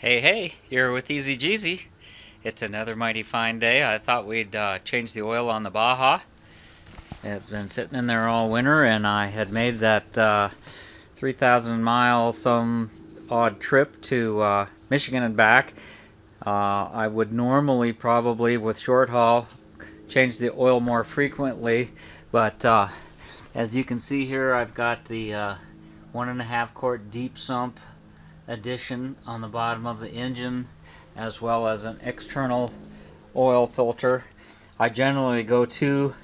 Hey, you're with TheEZGZ. It's another mighty fine day. I thought we'd change the oil on the Baja. It's been sitting in there all winter, and I had made that 3,000 mile some odd trip to Michigan and back. I would normally probably, with short haul, change the oil more frequently, but as you can see here, I've got the 1.5 quart deep sump addition on the bottom of the engine, as well as an external oil filter. I generally go 2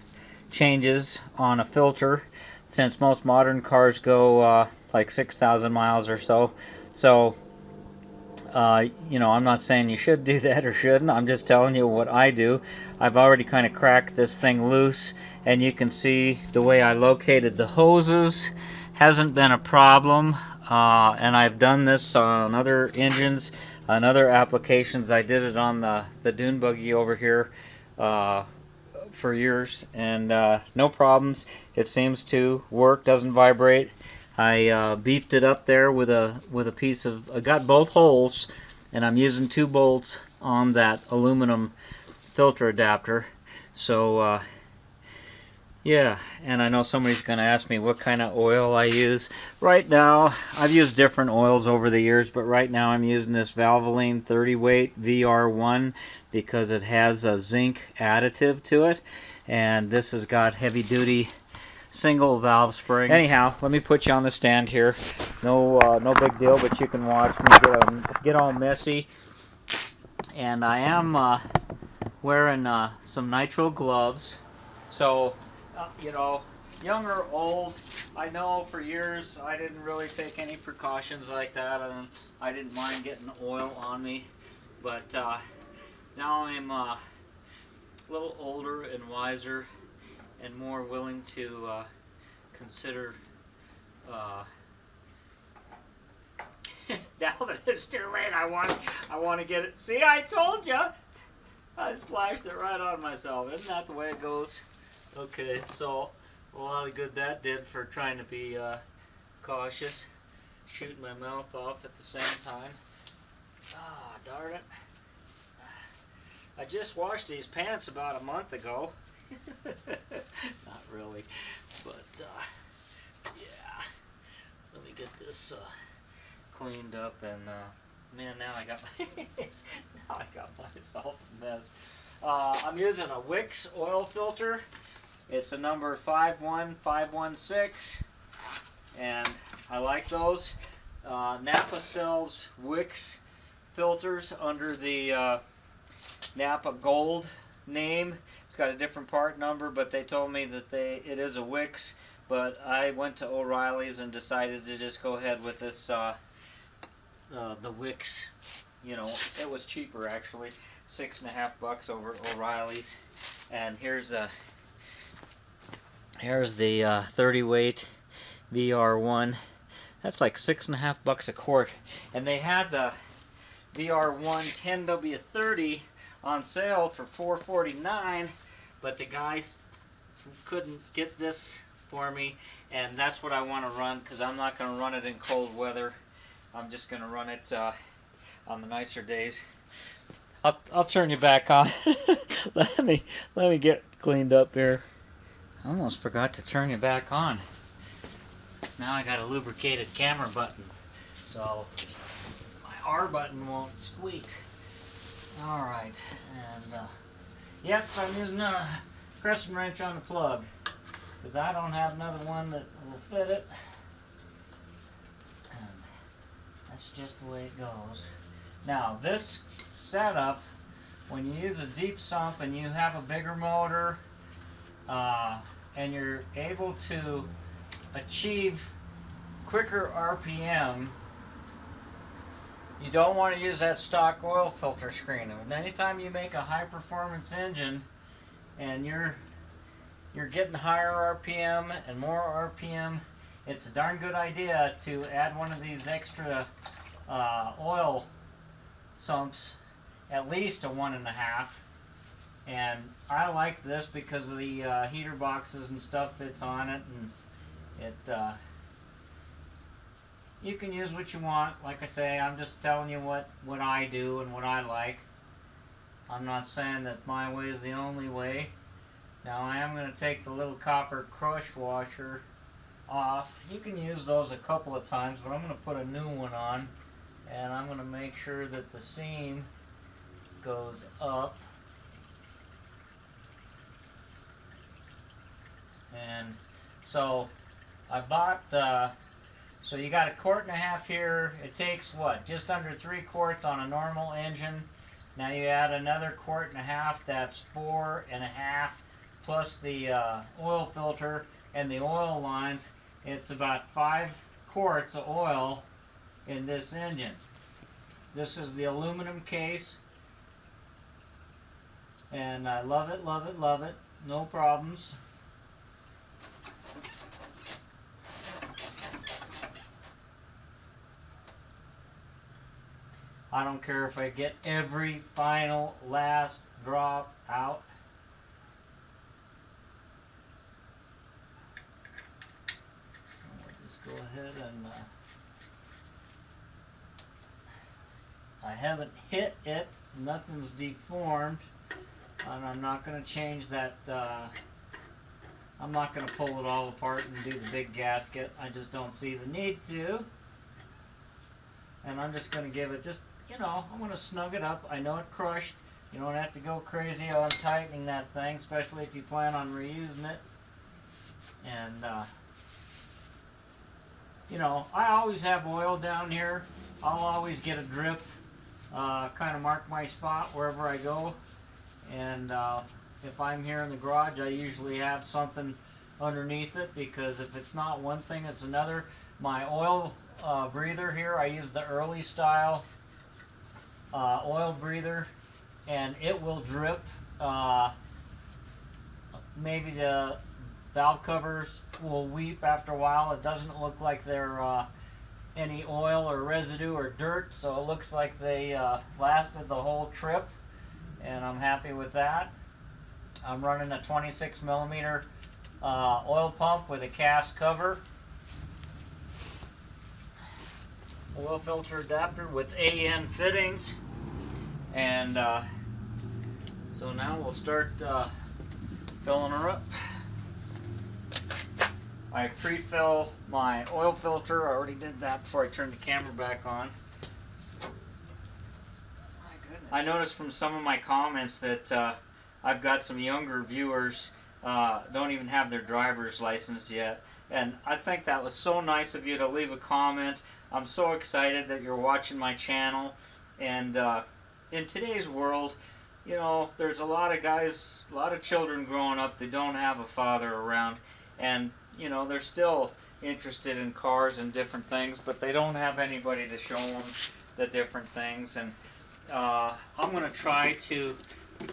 changes on a filter, since most modern cars go like 6,000 miles or so. So I'm not saying you should do that or shouldn't. I'm just telling you what I do. I've already kind of cracked this thing loose, and you can see the way I located the hoses hasn't been a problem. And I've done this on other engines, on other applications. I did it on the dune buggy over here for years, and no problems. It seems to work, doesn't vibrate. I beefed it up there with a piece of. I got both holes, and I'm using 2 bolts on that aluminum filter adapter. So yeah, and I know somebody's going to ask me what kind of oil I use. Right now, I've used different oils over the years, but right now I'm using this Valvoline 30 weight VR1 because it has a zinc additive to it, and this has got heavy duty single valve springs. Anyhow, let me put you on the stand here. No big deal, but you can watch me get all messy. And I am wearing some nitrile gloves, so young or old, I know for years I didn't really take any precautions like that, and I didn't mind getting oil on me, but now I'm a little older and wiser and more willing to consider now that it's too late, I want to get it. See, I told you. I splashed it right on myself. Isn't that the way it goes? Okay, so a lot of good that did for trying to be cautious, shooting my mouth off at the same time. Ah, darn it. I just washed these pants about a month ago. Not really, but yeah. Let me get this cleaned up, and man, now I got myself a mess. I'm using a Wix oil filter. It's a number 51516, and I like those. Napa sells Wix filters under the Napa Gold name. It's got a different part number, but they told me that it is a Wix. But I went to O'Reilly's and decided to just go ahead with this the Wix. It was cheaper actually, $6.50 over at O'Reilly's. And here's the 30 weight VR1. That's like $6.50 a quart. And they had the VR1 10W30 on sale for $4.49, but the guys couldn't get this for me, and that's what I want to run, because I'm not going to run it in cold weather. I'm just going to run it on the nicer days. I'll turn you back on. let me get cleaned up here. I almost forgot to turn you back on. Now I got a lubricated camera button, so my R button won't squeak. Alright, and yes, I'm using a crescent wrench on the plug, because I don't have another one that will fit it. And that's just the way it goes. Now, this setup, when you use a deep sump and you have a bigger motor, and you're able to achieve quicker RPM, you don't want to use that stock oil filter screen. And anytime you make a high performance engine and you're getting higher RPM and more RPM, it's a darn good idea to add one of these extra oil sumps, at least a 1.5. And I like this because of the heater boxes and stuff that's on it, and it You can use what you want. Like I say, I'm just telling you what I do and what I like. I'm not saying that my way is the only way. Now I am going to take the little copper crush washer off. You can use those a couple of times, but I'm going to put a new one on, and I'm going to make sure that the seam goes up. And so I bought, so you got 1.5 quarts here. It takes what, just under 3 quarts on a normal engine. Now you add another 1.5 quarts, that's 4.5, plus the oil filter and the oil lines. It's about 5 quarts of oil in this engine. This is the aluminum case, and I love it, love it, love it. No problems. I don't care if I get every final last drop out. I'll just go ahead and I haven't hit it, nothing's deformed, and I'm not going to change that. I'm not going to pull it all apart and do the big gasket. I just don't see the need to. And I'm just going to give it just, you know, I'm going to snug it up. I know it crushed. You don't have to go crazy on tightening that thing, especially if you plan on reusing it. And, you know, I always have oil down here. I'll always get a drip, kind of mark my spot wherever I go. And if I'm here in the garage, I usually have something underneath it, because if it's not one thing, it's another. My oil breather here, I use the early style oil breather, and it will drip. Maybe the valve covers will weep after a while. It doesn't look like they're any oil or residue or dirt, so it looks like they lasted the whole trip, and I'm happy with that. I'm running a 26 millimeter oil pump with a cast cover. Oil filter adapter with AN fittings, and so now we'll start filling her up. I pre-fill my oil filter. I already did that before I turned the camera back on. My goodness. I noticed from some of my comments that I've got some younger viewers don't even have their driver's license yet, and I think that was so nice of you to leave a comment. I'm so excited that you're watching my channel, and in today's world, you know, there's a lot of guys, a lot of children growing up that don't have a father around, and you know, they're still interested in cars and different things, but they don't have anybody to show them the different things. And I'm going to try to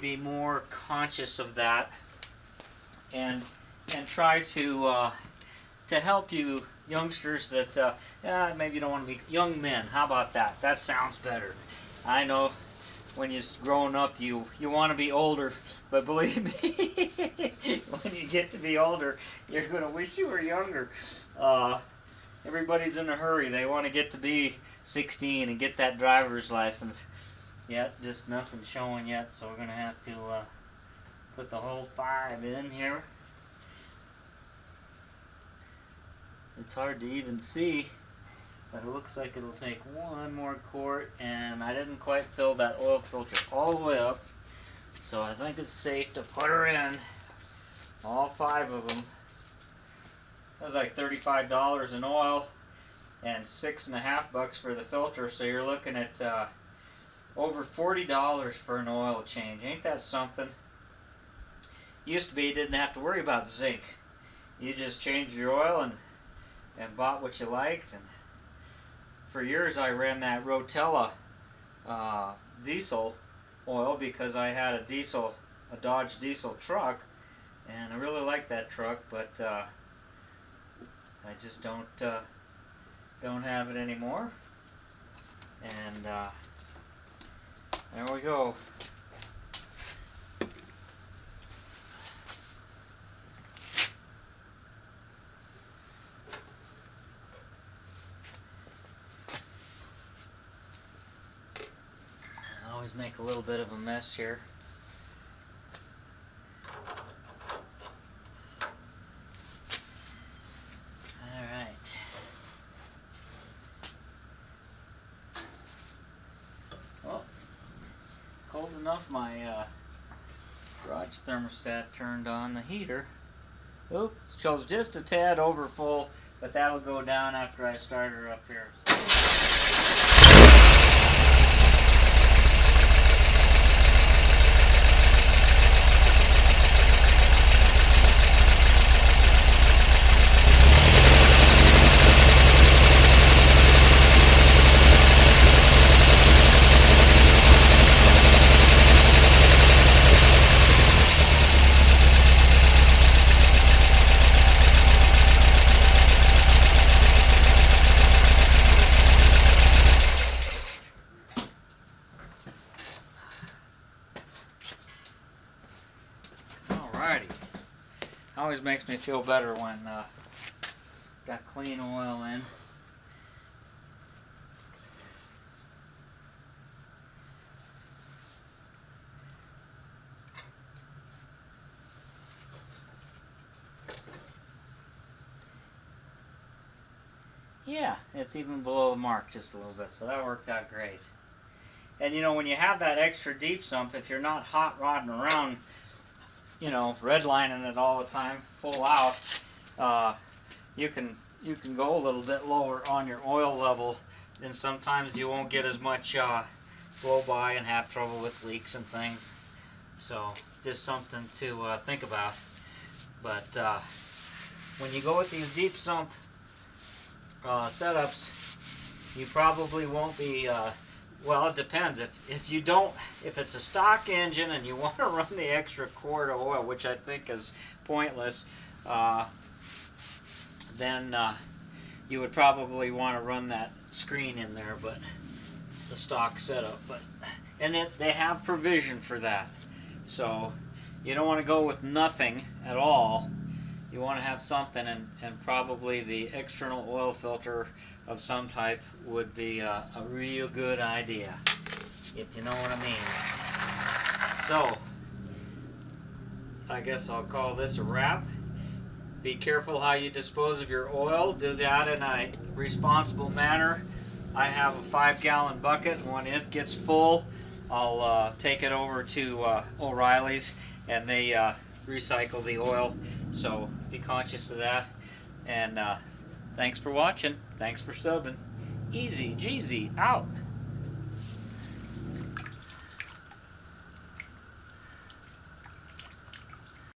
be more conscious of that, and try to help you youngsters that maybe you don't want to be young men. How about that? That sounds better. I know when you're growing up you want to be older, but believe me, when you get to be older, you're going to wish you were younger. Everybody's in a hurry. They want to get to be 16 and get that driver's license. Yet, just nothing showing yet, so we're going to have to put the whole 5 in here. It's hard to even see, but it looks like it'll take 1 more quart, and I didn't quite fill that oil filter all the way up, so I think it's safe to put her in, all 5 of them. That was like $35 in oil and $6.50 for the filter, so you're looking at over $40 for an oil change. Ain't that something? Used to be you didn't have to worry about zinc. You just changed your oil and bought what you liked. And for years I ran that Rotella diesel oil because I had a Dodge diesel truck, and I really liked that truck, but I just don't have it anymore. And there we go. Always make a little bit of a mess here. Alright. Well, it's cold enough my garage thermostat turned on the heater. Oops, shows just a tad over full, but that'll go down after I start her up here. Alrighty. Always makes me feel better when got clean oil in. Yeah, it's even below the mark just a little bit, so that worked out great. And you know, when you have that extra deep sump, if you're not hot rodding around, you know, redlining it all the time, full out, you can go a little bit lower on your oil level, and sometimes you won't get as much flow by and have trouble with leaks and things. So just something to think about. But when you go with these deep sump setups, you probably won't be well, it depends. If it's a stock engine and you want to run the extra quart of oil, which I think is pointless, then you would probably want to run that screen in there, but the stock setup. And they have provision for that, so you don't want to go with nothing at all. You want to have something, and probably the external oil filter of some type would be a real good idea, if you know what I mean. So, I guess I'll call this a wrap. Be careful how you dispose of your oil. Do that in a responsible manner. I have a 5-gallon bucket, and when it gets full, I'll take it over to O'Reilly's, and they recycle the oil. So be conscious of that. And thanks for watching. Thanks for subbing. TheEZGZ out.